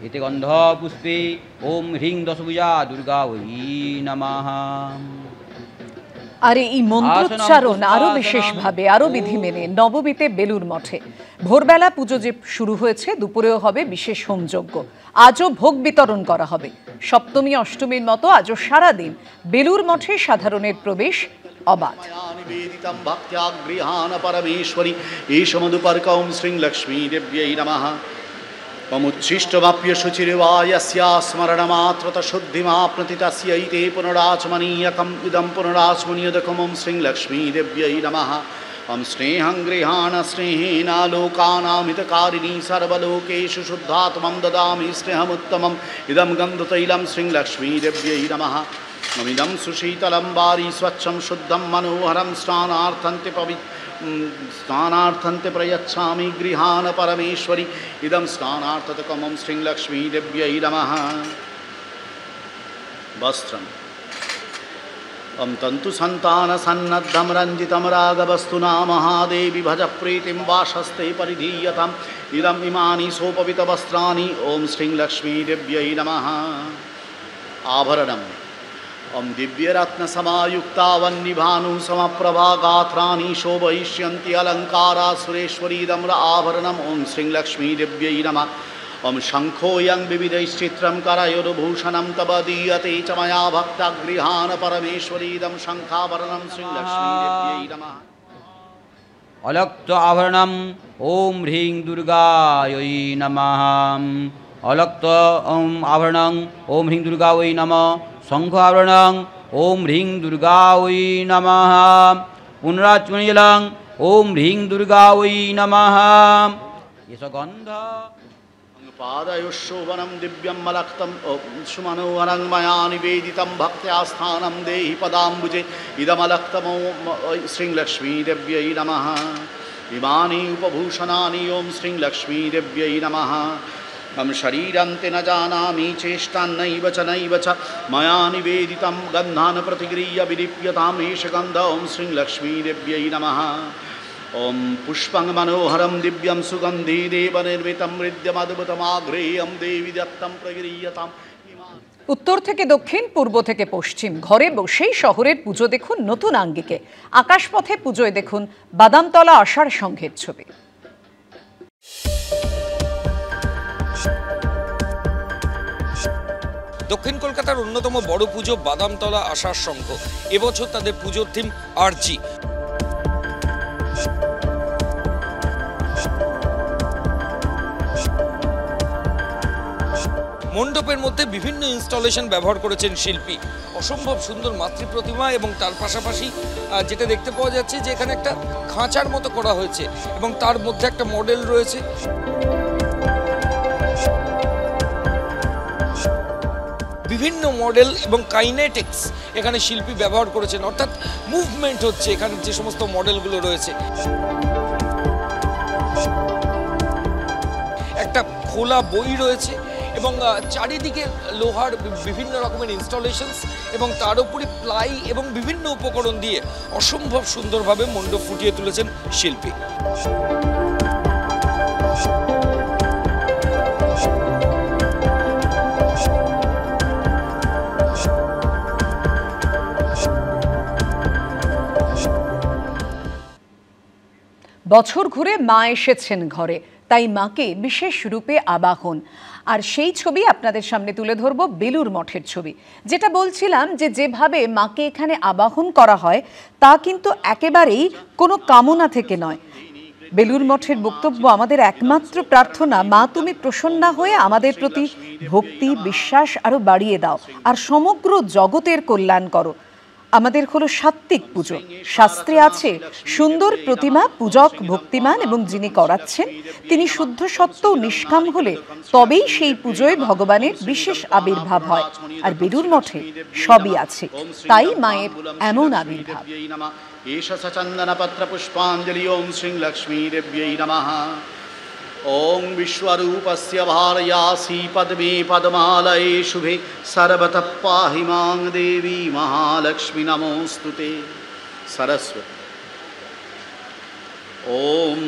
এতে গন্ধ পুষ্পে ওম হ্রিং দশভুজা দুর্গা ওই নমঃ। আর এই মন্ত্রোচ্চারণ আরো বিশেষভাবে আরো বিধি মেনে নবমীতে বেলুর মঠে ভোরবেলা পুজো যে শুরু হয়েছে, দুপুরেও হবে বিশেষ হোমযজ্ঞ। আজও ভোগ বিতরণ করা হবে। সপ্তমী অষ্টমীর মতো আজও সারাদিন বেলুর মঠে সাধারণের প্রবেশ অবাধ। নিবেদিতম ভক্ত্যাগৃহান পরমেশ্বরী এষ মধুপর্কৌম শ্রী লক্ষ্মী দেব্যৈ নমঃ। তমুচ্ছিষ্টমাপ্য শুচিরিবায়স্যা স্মরণমাত্রত শুদ্ধিমাপ্নতি তস্যৈতে পুনরাচমনীয়কম ইদম পুনরাচমনীয়দকমম শ্রী লক্ষ্মী দেব্যৈ নমঃ। স্নেহং গৃহাণ স্নেহেন লোকানামিতকারিণী সর্বলোকেষু শুদ্ধাত্মং দদামি স্নেহमुत्तमं ইদম গন্ধতৈলম শ্রী লক্ষ্মী দেব্যৈ নমঃ। নমিদম সুশীতলম বারি স্বচ্ছম শুদ্ধম মনোহরম স্নানার্থন্তে প্রয়চ্ছামি গৃহান পরমেশ্বরী ইদম স্নানার্থতকমম শ্রী লক্ষ্মী দেব্যৈ নমঃ। বস্ত্রম তন্তু সন্তান সন্নদ্ধম রঞ্জিতম রাগবস্তুনা মহাদেবী ভজ প্রীতিম বাসস্তে পরিধীয়তাম ইদম ইমানি সোপবিত বস্ত্রাণি ওম শ্রী লক্ষ্মী দেব্যৈ নমঃ। আভরণম ओम दिव्यरत्न समायुक्ता वह्निभानु समप्रभा गात्राणि शोभयिष्यन्ति अलङ्कारा सुरेश्वरीदं आभरणम् ओम श्री लक्ष्मी देव्यै नमः। ओम शङ्खोऽयं विविधैश्चित्रं करयोर्भूषणं तव दीयते च मया भक्तगृहान परमेश्वरीदं शङ्खाभरणं श्री लक्ष्मी देव्यै नमः। अलक्त आभरणम ओम ह्रीं दुर्गायै नमः। अलक्त ओम आभरणं ओम ह्रीं दुर्गायै नमः। शंख आवरणं ओम ह्रीं दुर्गायै नमः। पुनराचमनीयं ओम ह्रीं दुर्गायै नमः। एष गन्ध पादयोशोभनं दिव्यं मलक्तं सुमनोहरं मया निवेदितं भक्त्या स्थानं देहि पदाम्बुजे इदमलक्तं श्री लक्ष्मी देव्यै नमः। इमानि उपभूषणानि ओम श्री लक्ष्मी देव्यै नमः। हम शरीरन्ते न जानामि चेष्टान्नैव च मया निवेदितं गन्धान् प्रतिगृह्य विलिप्यताम् एष गन्ध ओम श्री लक्ष्मी देव्यै नमः। ओम पुष्पं मनोहरं दिव्यं सुगन्धि देवनिर्मितं हृद्यमद्भुतमाग्रेयं देवी दत्तं प्रगृह्यताम्। উত্তর থেকে দক্ষিণ, পূর্ব থেকে পশ্চিম, ঘরে বসেই শহরের পুজো দেখুন নতুন আঙ্গিকে। আকাশপথে পুজোয় দেখুন বাদামতলা আষাঢ় সংঘের ছবি। দক্ষিণ কলকাতার অন্যতম বড় পুজো বাদামতলা আষাঢ় সংঘ। এবছর তাদের পুজোর থিম আরজি। মণ্ডপের মধ্যে বিভিন্ন ইনস্টলেশন ব্যবহার করেছেন শিল্পী। অসম্ভব সুন্দর মাতৃ প্রতিমা এবং তার পাশাপাশি যেটা দেখতে পাওয়া যাচ্ছে যে এখানে একটা খাঁচার মতো করা হয়েছে এবং তার মধ্যে একটা মডেল রয়েছে। বিভিন্ন মডেল এবং কাইনেটিক্স এখানে শিল্পী ব্যবহার করেছেন, অর্থাৎ মুভমেন্ট হচ্ছে এখানে যে সমস্ত মডেলগুলো রয়েছে। একটা খোলা বই রয়েছে এবং চারিদিকে লোহার বিভিন্ন রকমের ইনস্টলেশনস এবং তার উপরে প্লাই এবং বিভিন্ন উপকরণ দিয়ে অসম্ভব সুন্দরভাবে মণ্ডপ ফুটিয়ে তুলেছেন শিল্পী। বছর ঘুরে মা এসেছেন ঘরে, তাই মাকে বিশেষ রূপে আবাহন। আর সেই ছবি আপনাদের সামনে তুলে ধরব, বেলুর মঠের ছবি। যেটা বলছিলাম যে যেভাবে মাকে এখানে আবাহন করা হয় তা কিন্তু একেবারেই কোনো কামনা থেকে নয়। বেলুর মঠের বক্তব্য, আমাদের একমাত্র প্রার্থনা মা তুমি প্রসন্না হয়ে আমাদের প্রতি ভক্তি বিশ্বাস আরো বাড়িয়ে দাও আর সমগ্র জগতের কল্যাণ করো। আমাদের হলো সাত্ত্বিক পুজো। শাস্ত্রে আছে সুন্দর প্রতিমা পূজক ভক্তিমান এবং যিনি করাচ্ছেন তিনি শুদ্ধ সত্য ও নিষ্কাম হলে তবেই সেই পুজোয় ভগবানের বিশেষ আবির্ভাব হয়। আর বেলুর মঠে সবই আছে, তাই মায়ের এমন আবির্ভাব। পুষ্পাঞ্জলি ওম শ্রী লক্ষ্মী দেব্যৈ নমঃ। ओं विश्वरूपस्य भारयासी पद्मे पद्मालये शुभे सर्वतः पाहि मां देवी महालक्ष्मी नमोस्तुते। सरस्वती ओं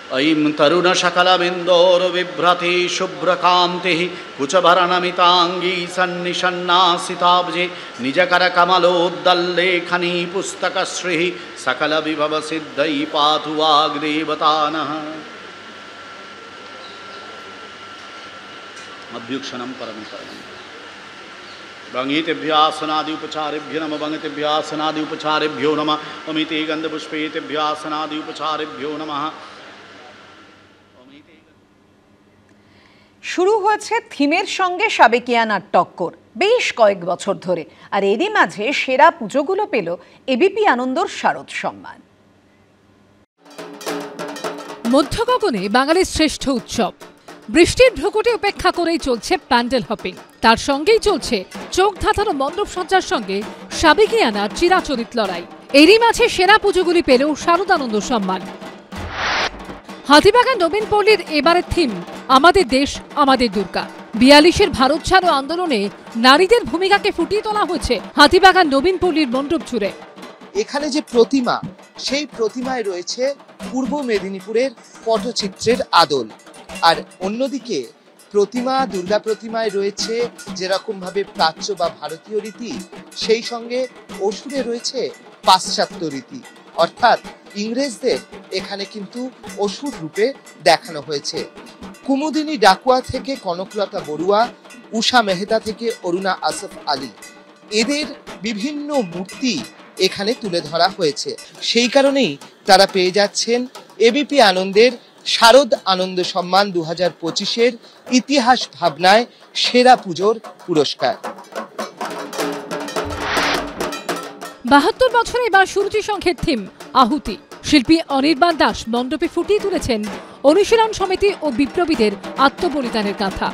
ऐं तरुणशकलबिन्दोर्बिभ्रति शुभ्रकान्तिः कुचभरणमिताङ्गी सन्निषण्णासिताब्जे निजकरकमलोद्दल्लेखनी पुस्तकश्रीः सकलविभवसिद्धै पातु वाग्देवतानः। अभ्युक्षणं परमकरणम्। भंगीतेभ्यासनादि उपचारेभ्यो नमः। भंगतेभ्यासनादि उपचारेभ्यो नमः। अमिते गन्धपुष्पेतेभ्यासनादि उपचारेभ्यो नमः। শুরু হয়েছে থিমের সঙ্গে সাবেকিয়ানার টক্কর বেশ কয়েক বছর ধরে, আর এরই মাঝে সেরা পুজোগুলো পেল এবিপি আনন্দর শারদ সম্মান। মধ্য গগনে বাঙালির শ্রেষ্ঠ উৎসব, বৃষ্টির ভ্রুকুটি উপেক্ষা করেই চলছে প্যান্ডেল হপিং। তার সঙ্গেই চলছে চোখ ধাঁধানো মণ্ডপ সজ্জার সঙ্গে সাবেকিয়ানার চিরাচরিত লড়াই। এরই মাঝে সেরা পুজোগুলি পেল শারদ আনন্দ সম্মান। হাতিবাগান নবীন পল্লীর এবারের থিম আমাদের দেশ আমাদের দুর্গা। ৪২-এর ভারত ছাড়ো আন্দোলনে নারীদের ভূমিকাকে ফুটিয়ে তোলা হয়েছে হাতিবাগান নবীন পল্লীর মণ্ডপ জুড়ে। এখানে যে প্রতিমা, সেই প্রতিমায় রয়েছে পূর্ব মেদিনীপুরের পটচিত্রের আদল, আর অন্যদিকে প্রতিমা, দুর্গা প্রতিমায় রয়েছে যেরকম ভাবে প্রাচ্য বা ভারতীয় রীতি, সেই সঙ্গে অসুরে রয়েছে পাশ্চাত্য রীতি, অর্থাৎ ইংরেজদের এখানে কিন্তু অসুর রূপে দেখানো হয়েছে। কুমুদিনী ডাকুয়া থেকে কনকলতা বড়ুয়া, উষা মেহতা থেকে অরুণা আসফ আলী, এদের বিভিন্ন মূর্তি এখানে তুলে ধরা হয়েছে। সেই কারণেই তারা পেয়ে যাচ্ছেন এবিপি আনন্দের শারদ আনন্দ সম্মান 2025-এর ইতিহাস ভাবনায় সেরা পুজোর পুরস্কার। ৭২ বছরে এবার সুরুচি সংঘের থিম আহুতি। শিল্পী অনির্বাণ দাস মণ্ডপে ফুটিয়ে তুলেছেন অনুশীলন সমিতি ও বিপ্লবীদের আত্মবলিদানের কথা।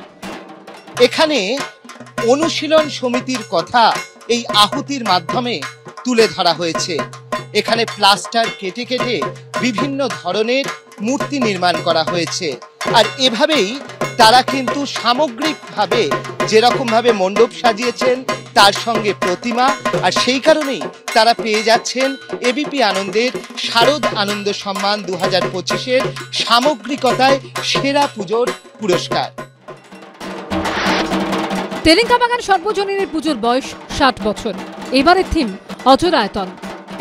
এখানে অনুশীলন সমিতির কথা এই আহুতির মাধ্যমে তুলে ধরা হয়েছে। এখানে প্লাস্টার কেটে কেটে বিভিন্ন ধরনের মূর্তি নির্মাণ করা হয়েছে, আর এভাবেই তারা কিন্তু সামগ্রিকভাবে যেরকম ভাবে মণ্ডপ সাজিয়েছেন তার সঙ্গে প্রতিমা, আর সেই কারণেই তারা পেয়ে যাচ্ছেন এবিপি আনন্দের শারদ আনন্দ সম্মান 2025-এর সামগ্রিকতায় সেরা পুজোর পুরস্কার। তেলেঙ্গাবাগান সর্বজনীনের পুজোর বয়স 60 বছর। এবারের থিম অচরায়তন।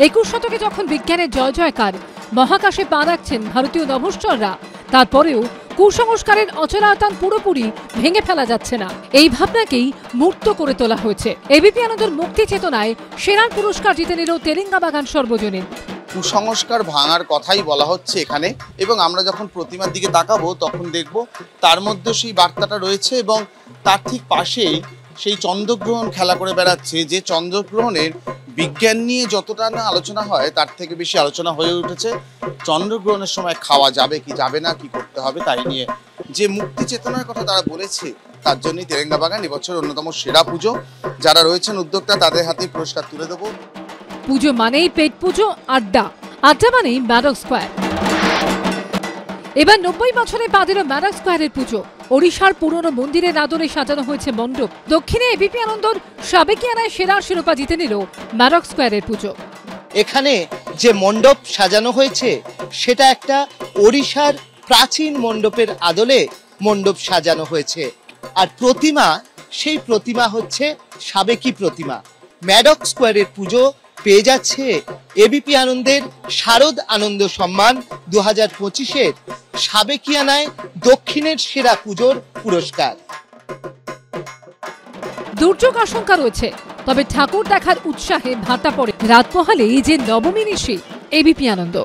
21 শতকে যখন বিজ্ঞানের জয় জয়কার, মহাকাশে পা রাখছেন ভারতীয় নভোশ্চররা, তারপরেও কুসংস্কারের অচলায়তন পুরোপুরি ভেঙে ফেলা যাচ্ছে না, এই ভাবনাকেই মূর্ত করে তোলা হয়েছে। এবিপি আনন্দর মুক্তি চেতনায় সেরার পুরস্কার জিতে নিল তেলেঙ্গাবাগান সর্বজনীন। কুসংস্কার ভাঙার কথাই বলা হচ্ছে এখানে, এবং আমরা যখন প্রতিমার দিকে তাকাবো তখন দেখব তার মধ্যে সেই বার্তাটা রয়েছে, এবং তার ঠিক পাশেই সেই চন্দ্রগ্রহণ খেলা করে বেড়াচ্ছে, যে চন্দ্রগ্রহণের বিজ্ঞান নিয়ে যতটা না আলোচনা হয় তার থেকে বেশি আলোচনা হয়ে উঠেছে চন্দ্রগ্রহণের সময় খাওয়া যাবে কি যাবে না, কি করতে হবে তাই নিয়ে। যে মুক্তি চেতনার কথা তারা বলেছে, তার জন্যই তেলেঙ্গাবাগান এবছর অন্যতম সেরা পুজো। যারা রয়েছেন উদ্যোক্তা তাদের হাতে পুরস্কার তুলে দেবো। পুজো মানেই পেট পুজো, আড্ডা, আড্ডা মানেই ম্যাডক স্কোয়ার। এবার 90 বছরে পা দিল ম্যাডক স্কোয়ারের পুজো। ওড়িশার পুরনো মন্দিরের আদলে সাজানো হয়েছে মণ্ডপ। দক্ষিণে এবিপি আনন্দর সাবেকিয়ানায় সেরার শিরোপা জিতে নিল ম্যাডক স্কোয়ারের পুজো। এখানে যে মণ্ডপ সাজানো হয়েছে সেটা একটা ওড়িশার প্রাচীন মণ্ডপের আদলে মণ্ডপ সাজানো হয়েছে, আর প্রতিমা, সেই প্রতিমা হচ্ছে সাবেকি প্রতিমা। ম্যাডক স্কোয়ারের পুজো পেয়ে যাচ্ছে এবিপি আনন্দের শারদ আনন্দ সম্মান 2025-এর সাবেকিয়ানায় দক্ষিণের সেরা পুজোর পুরস্কার। দুর্যোগ আশঙ্কা রয়েছে, তবে ঠাকুর দেখার উৎসাহে ভাটা পড়ে রাত পোহালেই যে নবমী নিশি। এবিপি আনন্দ।